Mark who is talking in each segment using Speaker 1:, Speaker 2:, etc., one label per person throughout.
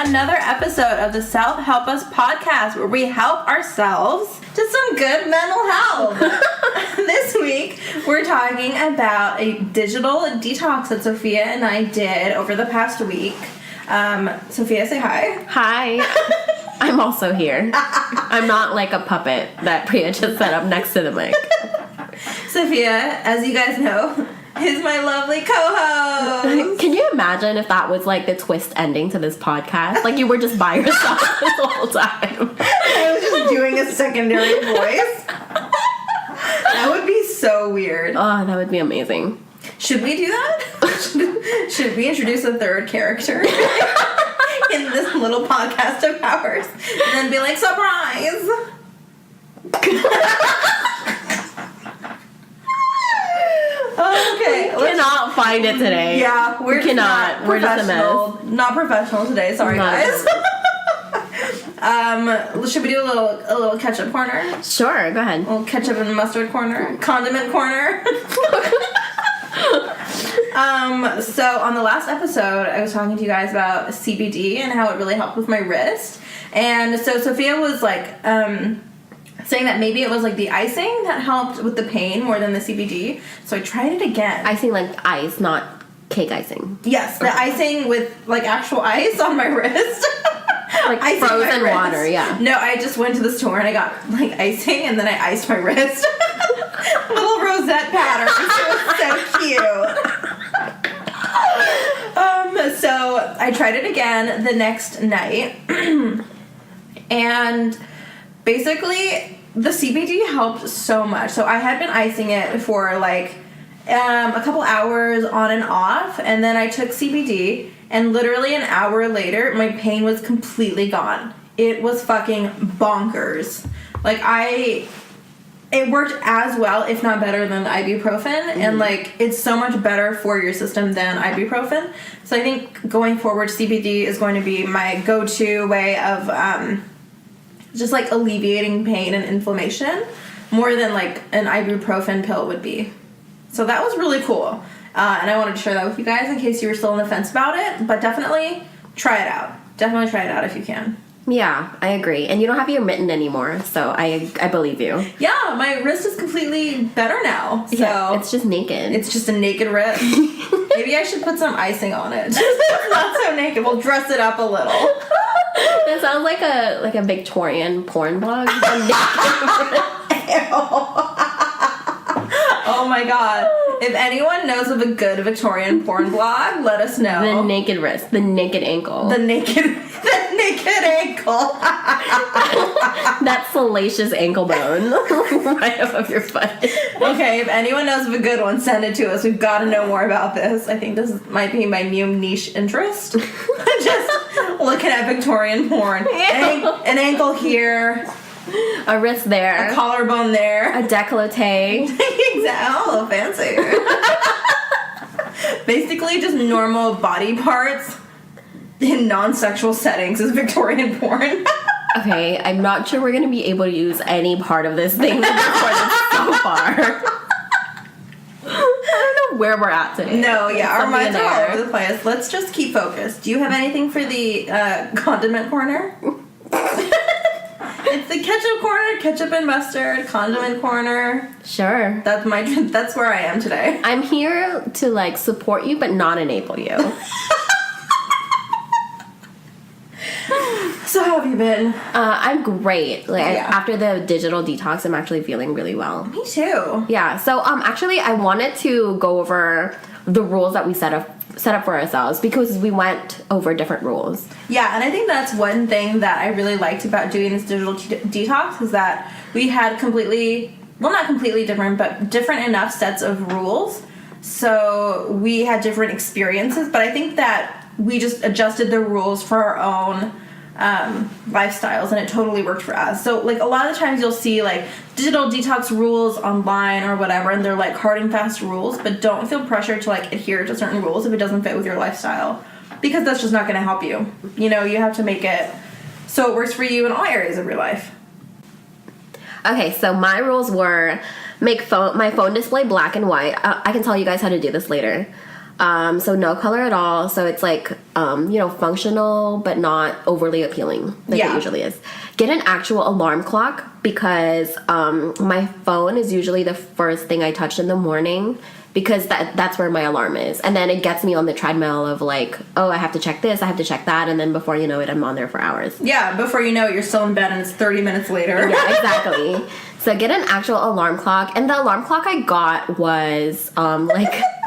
Speaker 1: another episode of the Self Help Us podcast, where we help ourselves to some good mental health. This week, we're talking about a digital detox that Sophia and I did over the past week. Sophia, say hi.
Speaker 2: Hi. I'm also here. I'm not like a puppet that Priya just set up next to the mic.
Speaker 1: Sophia, as you guys know, is my lovely co-host.
Speaker 2: Can you imagine if that was like the twist ending to this podcast? Like you were just by yourself this whole time.
Speaker 1: I was just doing a secondary voice. That would be so weird.
Speaker 2: Oh, that would be amazing.
Speaker 1: Should we do that? Should we introduce a third character in this little podcast of ours? And then be like, surprise! Okay.
Speaker 2: We cannot find it today.
Speaker 1: Yeah,
Speaker 2: we cannot. We're just a mess.
Speaker 1: Not professional today. Sorry, guys. Should we do a little ketchup corner?
Speaker 2: Sure, go ahead.
Speaker 1: A little ketchup and mustard corner. Condiment corner. So on the last episode, I was talking to you guys about CBD and how it really helped with my wrist. And so Sophia was like, saying that maybe it was like the icing that helped with the pain more than the CBD. So I tried it again.
Speaker 2: Icing like ice, not cake icing.
Speaker 1: Yes, the icing with like actual ice on my wrist.
Speaker 2: Like frozen water, yeah.
Speaker 1: No, I just went to the store and I got like icing and then I iced my wrist. Little rosette pattern. It was so cute. So I tried it again the next night. And basically, the CBD helped so much. So I had been icing it for like a couple hours on and off, and then I took CBD, and literally an hour later, my pain was completely gone. It was fucking bonkers. Like it worked as well, if not better, than ibuprofen, and like it's so much better for your system than ibuprofen. So I think going forward, CBD is going to be my go-to way of just like alleviating pain and inflammation more than like an ibuprofen pill would be. So that was really cool. And I wanted to share that with you guys in case you were still on the fence about it. But definitely try it out. Definitely try it out if you can.
Speaker 2: Yeah, I agree. And you don't have your mitten anymore, so I believe you.
Speaker 1: Yeah, my wrist is completely better now. So
Speaker 2: yeah, it's just naked.
Speaker 1: It's just a naked wrist. Maybe I should put some icing on it. Not so naked. We'll dress it up a little.
Speaker 2: That sounds like a Victorian porn blog.
Speaker 1: Oh my god. If anyone knows of a good Victorian porn blog, let us know.
Speaker 2: The naked wrist, the naked ankle.
Speaker 1: The naked ankle.
Speaker 2: That salacious ankle bone right above your foot.
Speaker 1: Okay, if anyone knows of a good one, send it to us. We've got to know more about this. I think this might be my new niche interest. Just looking at Victorian porn. An ankle here.
Speaker 2: A wrist there.
Speaker 1: A collarbone there.
Speaker 2: A décolleté.
Speaker 1: Oh, fancy. Basically just normal body parts in non-sexual settings is Victorian porn.
Speaker 2: Okay, I'm not sure we're going to be able to use any part of this thing recorded so far. I don't know where we're at today.
Speaker 1: No, yeah, our minds are all over the place. Let's just keep focused. Do you have anything for the condiment corner? It's the ketchup corner, ketchup and mustard, condiment corner.
Speaker 2: Sure.
Speaker 1: That's where I am today.
Speaker 2: I'm here to like support you but not enable you.
Speaker 1: So how have you been?
Speaker 2: I'm great. Like
Speaker 1: yeah.
Speaker 2: After the digital detox, I'm actually feeling really well.
Speaker 1: Me too.
Speaker 2: Yeah. So actually, I wanted to go over the rules that we set up for ourselves because we went over different rules.
Speaker 1: Yeah, and I think that's one thing that I really liked about doing this digital detox is that we had not completely different, but different enough sets of rules. So we had different experiences, but I think that we just adjusted the rules for our own lifestyles, and it totally worked for us. So like a lot of the times you'll see like digital detox rules online or whatever, and they're like hard and fast rules, but don't feel pressure to like adhere to certain rules if it doesn't fit with your lifestyle, because that's just not going to help you. You know, you have to make it so it works for you in all areas of your life.
Speaker 2: Okay, so my rules were make my phone display black and white. I can tell you guys how to do this later. So no color at all. So it's like, functional, but not overly appealing like it usually is. Get an actual alarm clock because my phone is usually the first thing I touch in the morning because that's where my alarm is. And then it gets me on the treadmill of like, oh, I have to check this, I have to check that. And then before you know it, I'm on there for hours.
Speaker 1: Yeah, before you know it, you're still in bed and it's 30 minutes later.
Speaker 2: Yeah, exactly. So get an actual alarm clock. And the alarm clock I got was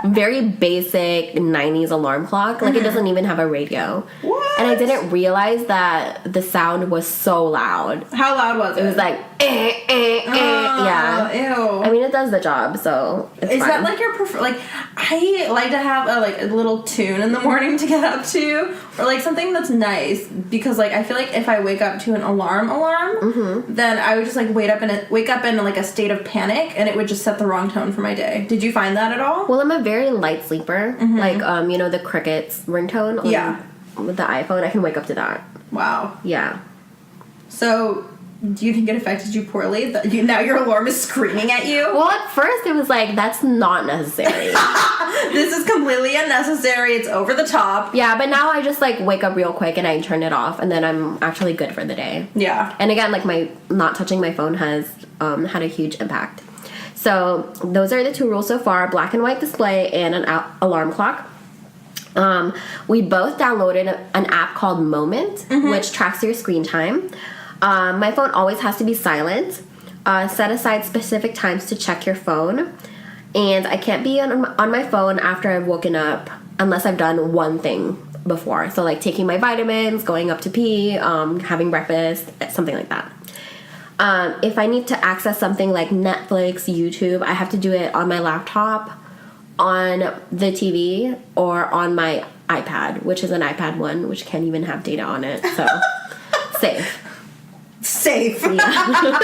Speaker 2: very basic 90s alarm clock. Like it doesn't even have a radio.
Speaker 1: What?
Speaker 2: And I didn't realize that the sound was so loud.
Speaker 1: How loud was it?
Speaker 2: It was like, yeah.
Speaker 1: Ew.
Speaker 2: I mean, it does the job, so it's
Speaker 1: Is
Speaker 2: fine.
Speaker 1: that like your prefer? Like, I like to have a little tune in the morning to get up to, or like something that's nice because like I feel like if I wake up to an alarm, then I would just like wake up in like a state of panic, and it would just set the wrong tone for my day. Did you find that at all?
Speaker 2: Well, I'm a very light sleeper. Like, the Cricket's ringtone with the iPhone. I can wake up to that.
Speaker 1: Wow.
Speaker 2: Yeah.
Speaker 1: So, do you think it affected you poorly? That now your alarm is screaming at you?
Speaker 2: Well, at first it was like, that's not necessary.
Speaker 1: This is completely unnecessary. It's over the top.
Speaker 2: Yeah, but now I just like wake up real quick and I turn it off, and then I'm actually good for the day.
Speaker 1: Yeah.
Speaker 2: And again, like my not touching my phone has had a huge impact. So those are the 2 rules so far: black and white display and an alarm clock. We both downloaded an app called Moment, which tracks your screen time. My phone always has to be silent. Set aside specific times to check your phone. And I can't be on my phone after I've woken up unless I've done one thing before. So like taking my vitamins, going up to pee, having breakfast, something like that. If I need to access something like Netflix, YouTube, I have to do it on my laptop, on the TV, or on my iPad, which is an iPad 1, which can't even have data on it. So safe. Yeah.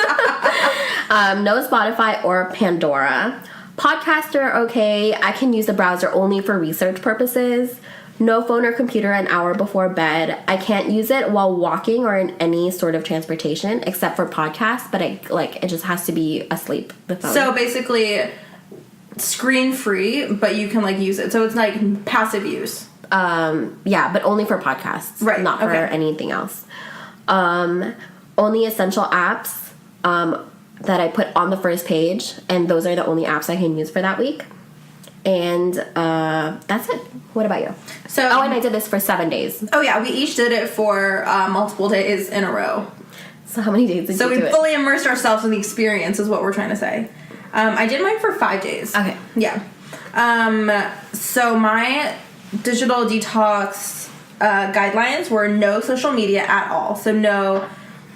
Speaker 2: No Spotify or Pandora. Podcasts are okay. I can use the browser only for research purposes. No phone or computer an hour before bed. I can't use it while walking or in any sort of transportation except for podcasts, but it just has to be asleep, the phone.
Speaker 1: So basically screen free, but you can like use it. So it's like passive use.
Speaker 2: Yeah, but only for podcasts.
Speaker 1: Right.
Speaker 2: Not for anything else. Only essential apps that I put on the first page, and those are the only apps I can use for that week. And that's it. What about you?
Speaker 1: So,
Speaker 2: and I did this for 7 days.
Speaker 1: Oh yeah, we each did it for multiple days in a row.
Speaker 2: So how many days did you do it?
Speaker 1: So we fully immersed ourselves in the experience is what we're trying to say. I did mine for 5 days.
Speaker 2: Okay.
Speaker 1: Yeah. So my digital detox guidelines were no social media at all. So no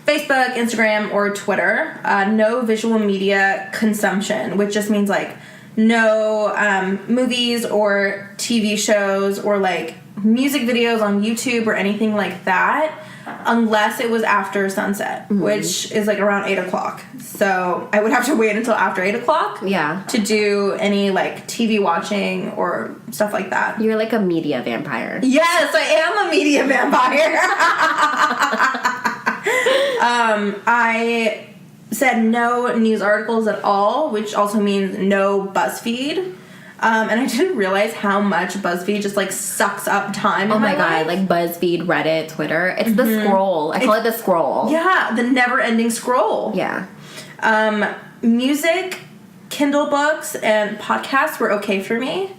Speaker 1: Facebook, Instagram, or Twitter. No visual media consumption, which just means like no movies or TV shows or like music videos on YouTube or anything like that unless it was after sunset, which is like around 8 o'clock. So I would have to wait until after 8 o'clock to do any like TV watching or stuff like that.
Speaker 2: You're like a media vampire.
Speaker 1: Yes, I am a media vampire. I said no news articles at all, which also means no BuzzFeed. And I didn't realize how much BuzzFeed just like sucks up time.
Speaker 2: Oh my god, like BuzzFeed, Reddit, Twitter. It's the scroll. I call it the scroll.
Speaker 1: Yeah, the never-ending scroll.
Speaker 2: Yeah.
Speaker 1: Music, Kindle books, and podcasts were okay for me.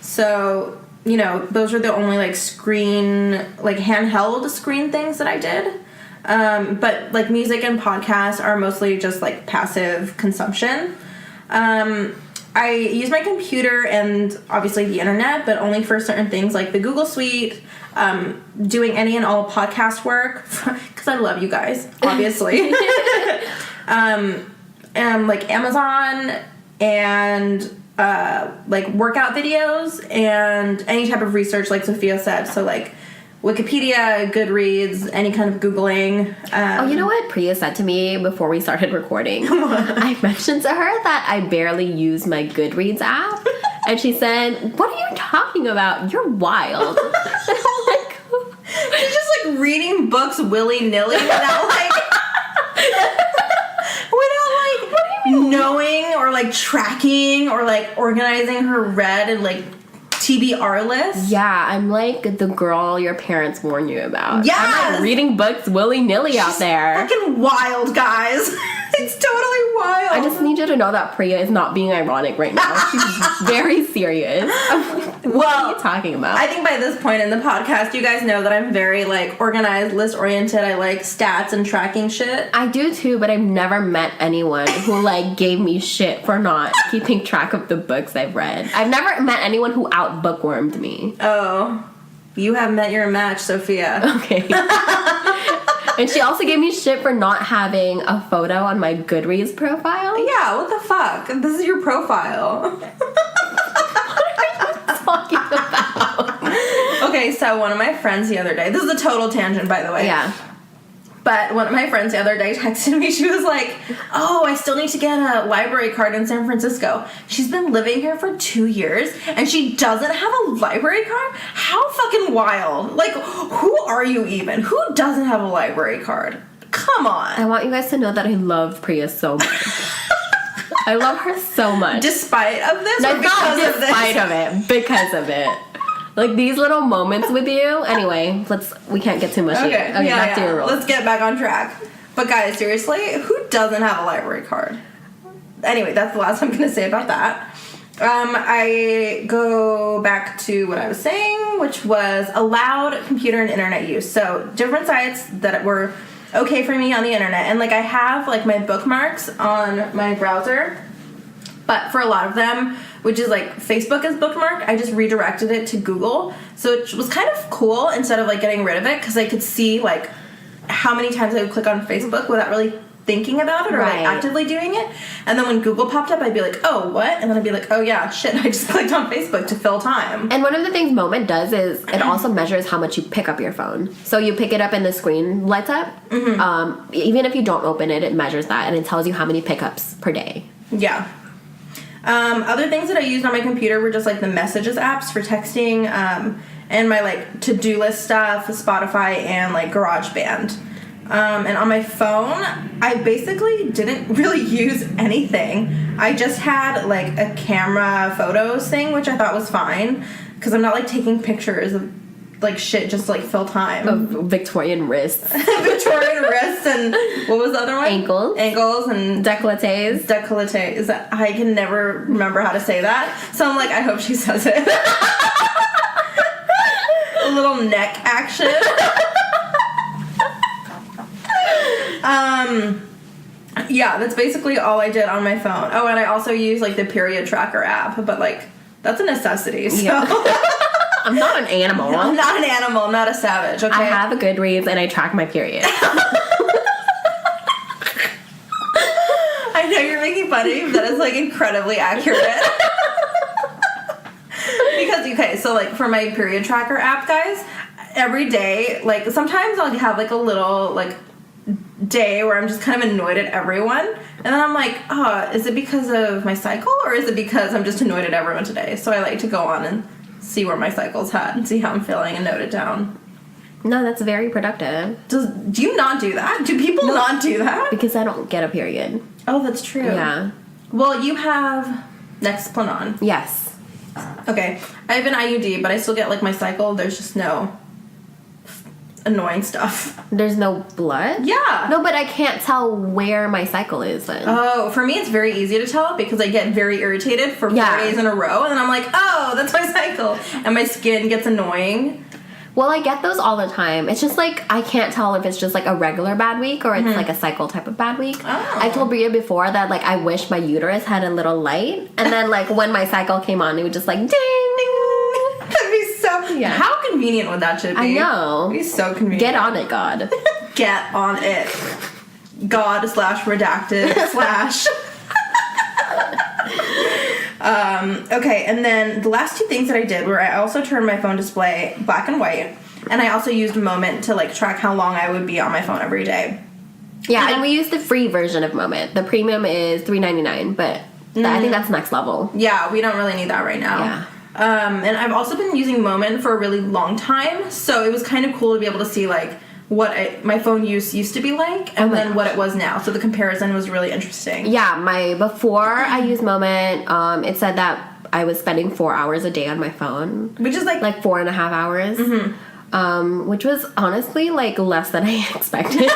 Speaker 1: So, you know, those were the only like handheld screen things that I did. But like music and podcasts are mostly just like passive consumption. I use my computer and obviously the internet, but only for certain things like the Google Suite, doing any and all podcast work, because I love you guys, obviously. Like Amazon and like workout videos and any type of research like Sophia said. So like Wikipedia, Goodreads, any kind of Googling.
Speaker 2: You know what Priya said to me before we started recording? I mentioned to her that I barely use my Goodreads app. And she said, "What are you talking about? You're wild." And I'm like,
Speaker 1: she's just like reading books willy-nilly without like... knowing or like tracking or like organizing her read and like TBR list.
Speaker 2: Yeah, I'm like the girl your parents warn you about.
Speaker 1: Yes!
Speaker 2: I'm like reading books willy-nilly out there.
Speaker 1: Fucking wild, guys. It's totally wild.
Speaker 2: I just need you to know that Priya is not being ironic right now. She's very serious. What are you talking about?
Speaker 1: I think by this point in the podcast, you guys know that I'm very, like, organized, list-oriented. I like stats and tracking shit.
Speaker 2: I do too, but I've never met anyone who, like, gave me shit for not keeping track of the books I've read. I've never met anyone who out-bookwormed me.
Speaker 1: Oh. You have met your match, Sophia.
Speaker 2: Okay. And she also gave me shit for not having a photo on my Goodreads profile.
Speaker 1: Yeah, what the fuck? This is your profile.
Speaker 2: What are you talking about?
Speaker 1: Okay, so one of my friends the other day, this is a total tangent, by the way.
Speaker 2: Yeah.
Speaker 1: But one of my friends the other day texted me. She was like, oh, I still need to get a library card in San Francisco. She's been living here for 2 years, and she doesn't have a library card? How fucking wild. Like, who are you even? Who doesn't have a library card? Come on.
Speaker 2: I want you guys to know that I love Priya so much. I love her so much.
Speaker 1: Despite of this?
Speaker 2: No,
Speaker 1: or because
Speaker 2: not
Speaker 1: of this?
Speaker 2: despite of it. Because of it. Like, these little moments with you. Anyway, we can't get too mushy.
Speaker 1: Okay,
Speaker 2: back to your rules.
Speaker 1: Let's get back on track. But guys, seriously, who doesn't have a library card? Anyway, that's the last I'm going to say about that. I go back to what I was saying, which was allowed computer and internet use. So different sites that were okay for me on the internet. And, like, I have, like, my bookmarks on my browser. But for a lot of them, which is like Facebook is bookmarked, I just redirected it to Google. So it was kind of cool instead of like getting rid of it, because I could see like how many times I would click on Facebook without really thinking about it or like actively doing it. And then when Google popped up, I'd be like, oh, what? And then I'd be like, oh yeah, shit, I just clicked on Facebook to fill time.
Speaker 2: And one of the things Moment does is it also measures how much you pick up your phone. So you pick it up and the screen lights up. Mm-hmm. Even if you don't open it, it measures that and it tells you how many pickups per day.
Speaker 1: Yeah. Other things that I used on my computer were just like the messages apps for texting, and my like to-do list stuff, Spotify, and like GarageBand. And on my phone, I basically didn't really use anything. I just had like a camera photos thing, which I thought was fine, because I'm not like taking pictures of like shit just to like fill time.
Speaker 2: Of Victorian wrists.
Speaker 1: Victorian wrists and what was the other one?
Speaker 2: Ankles
Speaker 1: and
Speaker 2: décolletés.
Speaker 1: I can never remember how to say that, so I'm like, I hope she says it. A little neck action. Yeah, that's basically all I did on my phone. Oh, and I also use like the period tracker app, but like that's a necessity. So yeah.
Speaker 2: I'm not an animal.
Speaker 1: I'm not an animal. I'm not a savage. Okay.
Speaker 2: I have a Goodreads and I track my period.
Speaker 1: I know you're making fun of me, but that is like incredibly accurate. Because okay, so like for my period tracker app, guys, every day, like sometimes I'll have like a little like day where I'm just kind of annoyed at everyone, and then I'm like, oh, is it because of my cycle or is it because I'm just annoyed at everyone today? So I like to go on and see where my cycle's at and see how I'm feeling and note it down.
Speaker 2: No, that's very productive.
Speaker 1: Do you not do that? Do people not do that?
Speaker 2: Because I don't get a period.
Speaker 1: Oh, that's true.
Speaker 2: Yeah.
Speaker 1: Well, you have Nexplanon.
Speaker 2: Yes.
Speaker 1: Okay. I have an IUD, but I still get like my cycle. There's just no annoying stuff.
Speaker 2: There's no blood?
Speaker 1: Yeah.
Speaker 2: No, but I can't tell where my cycle is then.
Speaker 1: Oh, for me it's very easy to tell because I get very irritated for 4 days in a row, and then I'm like, oh, that's my cycle. And my skin gets annoying.
Speaker 2: Well, I get those all the time. It's just like I can't tell if it's just like a regular bad week or it's like a cycle type of bad week.
Speaker 1: Oh.
Speaker 2: I told Bria before that like I wish my uterus had a little light, and then like when my cycle came on, it would just like ding ding.
Speaker 1: That'd be so.
Speaker 2: Yeah.
Speaker 1: How convenient would that shit be?
Speaker 2: I know.
Speaker 1: It'd be so convenient.
Speaker 2: Get on it, God.
Speaker 1: Get on it. God/redacted/ Okay, and then the last two things that I did were I also turned my phone display black and white, and I also used Moment to like track how long I would be on my phone every day.
Speaker 2: Yeah, and we use the free version of Moment. The premium is $3.99, but I think that's next level.
Speaker 1: Yeah, we don't really need that right now.
Speaker 2: Yeah.
Speaker 1: And I've also been using Moment for a really long time, so it was kind of cool to be able to see like what my phone use used to be like, and then what it was now. So the comparison was really interesting.
Speaker 2: Yeah, before I used Moment, it said that I was spending 4 hours a day on my phone.
Speaker 1: Which is like
Speaker 2: 4.5 hours. Which was honestly like less than I expected.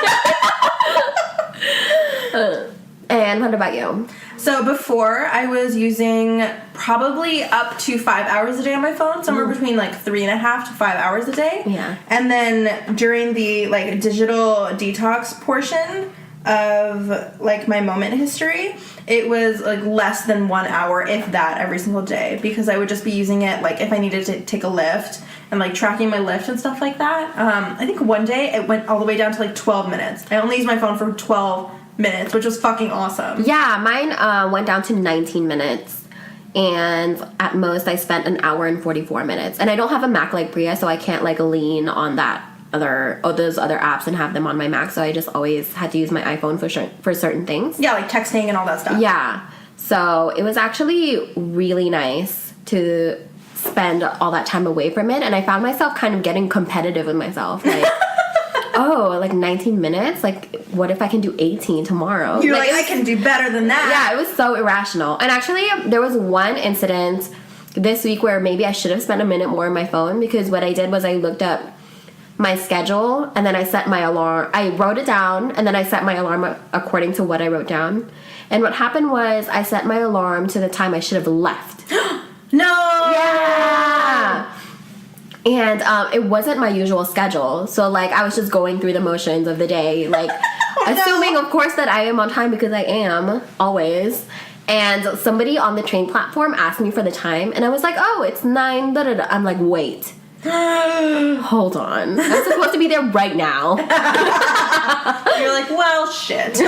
Speaker 2: And what about you?
Speaker 1: So before, I was using probably up to 5 hours a day on my phone, somewhere between like 3.5 to 5 hours a day.
Speaker 2: Yeah.
Speaker 1: And then during the like digital detox portion of like my moment history, it was like less than 1 hour, if that, every single day, because I would just be using it like if I needed to take a lift and like tracking my lift and stuff like that. I think one day it went all the way down to like 12 minutes. I only used my phone for 12 minutes, which was fucking awesome.
Speaker 2: Yeah, mine went down to 19 minutes, and at most I spent an hour and 44 minutes. And I don't have a Mac like Priya, so I can't like lean on those other apps and have them on my Mac, so I just always had to use my iPhone for certain things.
Speaker 1: Yeah, like texting and all that stuff.
Speaker 2: Yeah, so it was actually really nice to spend all that time away from it, and I found myself kind of getting competitive with myself, like oh, like 19 minutes? Like, what if I can do 18 tomorrow?
Speaker 1: You're like I can do better than that.
Speaker 2: Yeah, it was so irrational. And actually, there was one incident this week where maybe I should have spent a minute more on my phone, because what I did was I looked up my schedule, and then I set my alarm. I wrote it down, and then I set my alarm according to what I wrote down. And what happened was I set my alarm to the time I should have left.
Speaker 1: No!
Speaker 2: Yeah! And it wasn't my usual schedule. So, like, I was just going through the motions of the day, like, assuming, of course, that I am on time, because I am, always. And somebody on the train platform asked me for the time, and I was like, oh, it's 9, da-da-da. I'm like, wait. Hold on. I'm supposed to be there right now.
Speaker 1: You're like, well, shit.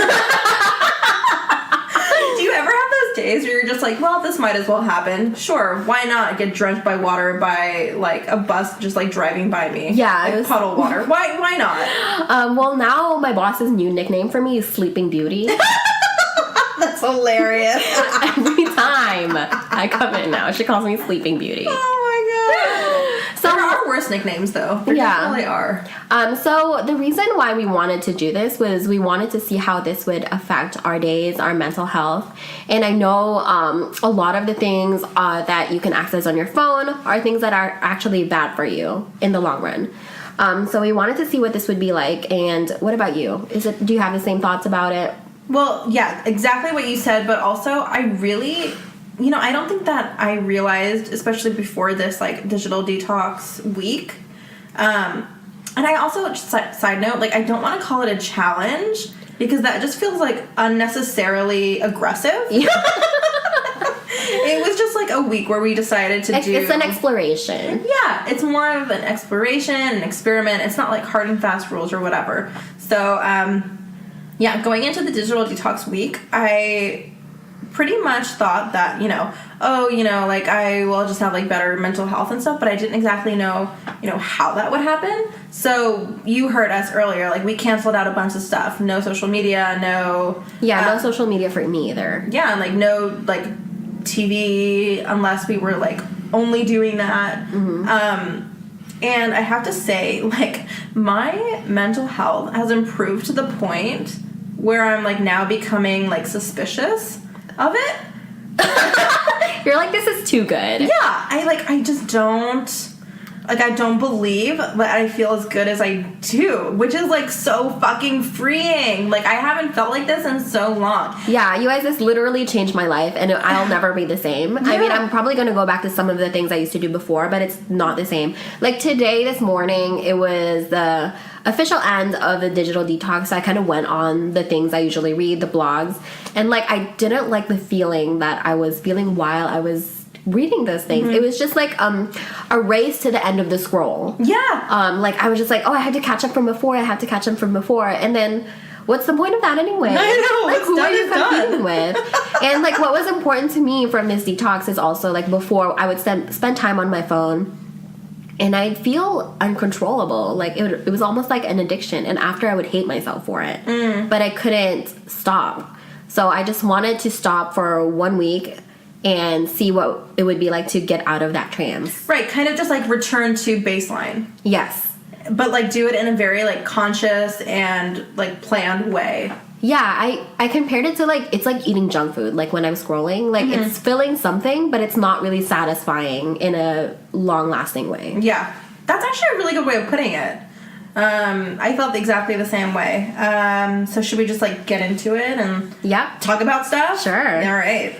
Speaker 1: Do you ever have those days where you're just like, well, this might as well happen? Sure, why not get drenched by water by, like, a bus just, like, driving by me?
Speaker 2: Yeah.
Speaker 1: Like, puddle water. Why not?
Speaker 2: Well, now my boss's new nickname for me is Sleeping Beauty.
Speaker 1: That's hilarious.
Speaker 2: Every time I come in now, she calls me Sleeping Beauty.
Speaker 1: Oh, my God.
Speaker 2: So,
Speaker 1: there are worse nicknames, though. There definitely are.
Speaker 2: So the reason why we wanted to do this was we wanted to see how this would affect our days, our mental health. And I know a lot of the things that you can access on your phone are things that are actually bad for you in the long run. So we wanted to see what this would be like. And what about you? Do you have the same thoughts about it?
Speaker 1: Well, yeah, exactly what you said, but also I really... You know, I don't think that I realized, especially before this, like, digital detox week. And I also, just side note, like, I don't want to call it a challenge, because that just feels, like, unnecessarily aggressive. Yeah. It was just, like, a week where we decided to do...
Speaker 2: It's an exploration.
Speaker 1: Yeah, it's more of an exploration, an experiment. It's not, like, hard and fast rules or whatever. So, yeah, going into the digital detox week, I... pretty much thought that, like, I will just have, like, better mental health and stuff, but I didn't exactly know, how that would happen. So, you heard us earlier, like, we canceled out a bunch of stuff. No social media, no...
Speaker 2: Yeah, no social media for me either.
Speaker 1: Yeah, and, like, no, like, TV, unless we were, like, only doing that.
Speaker 2: Mm-hmm.
Speaker 1: And I have to say, like, my mental health has improved to the point where I'm, like, now becoming, like, suspicious of it.
Speaker 2: You're like, this is too good.
Speaker 1: Yeah, I just don't, like, I don't believe that I feel as good as I do, which is, like, so fucking freeing. Like, I haven't felt like this in so long.
Speaker 2: Yeah, you guys, this literally changed my life, and I'll never be the same. Yeah. I mean, I'm probably going to go back to some of the things I used to do before, but it's not the same. Like, this morning, it was the official end of the digital detox. I kind of went on the things I usually read, the blogs, and, like, I didn't like the feeling that I was feeling while I was reading those things. Mm-hmm. It was just like a race to the end of the scroll.
Speaker 1: Yeah.
Speaker 2: Like, I was just like, oh, I had to catch up from before, and then what's the point of that anyway?
Speaker 1: I know.
Speaker 2: Like, who are you competing with? And, like, what was important to me from this detox is also, like, before I would spend time on my phone, and I'd feel uncontrollable. Like, it was almost like an addiction. And after, I would hate myself for it. But I couldn't stop. So I just wanted to stop for 1 week and see what it would be like to get out of that trance.
Speaker 1: Right, kind of just, like, return to baseline.
Speaker 2: Yes.
Speaker 1: but like do it in a very like conscious and like planned way.
Speaker 2: Yeah, I compared it to like, it's like eating junk food. Like when I'm scrolling, like it's filling something, but it's not really satisfying in a long-lasting way.
Speaker 1: Yeah, that's actually a really good way of putting it. I felt exactly the same way. So should we just like get into it and talk about stuff?
Speaker 2: Sure.
Speaker 1: All right.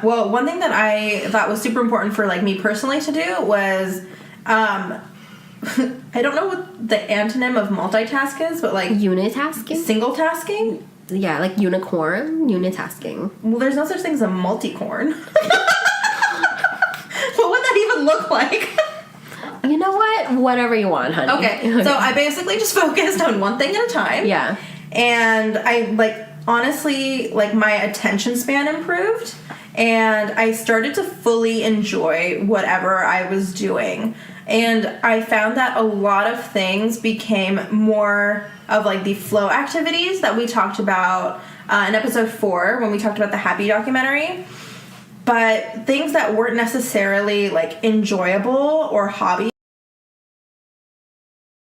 Speaker 1: Well, one thing that I thought was super important for like me personally to do was, I don't know what the antonym of multitask is, but like
Speaker 2: Unitasking?
Speaker 1: single tasking.
Speaker 2: Yeah, like unicorn, unitasking.
Speaker 1: Well, there's no such thing as a multicorn. What would that even look like?
Speaker 2: You know what? Whatever you want, honey.
Speaker 1: Okay, so I basically just focused on one thing at a time.
Speaker 2: Yeah.
Speaker 1: And I, like, honestly, like, my attention span improved. And I started to fully enjoy whatever I was doing. And I found that a lot of things became more of, like, the flow activities that we talked about in episode 4 when we talked about the Happy documentary. But things that weren't necessarily, like, enjoyable or hobby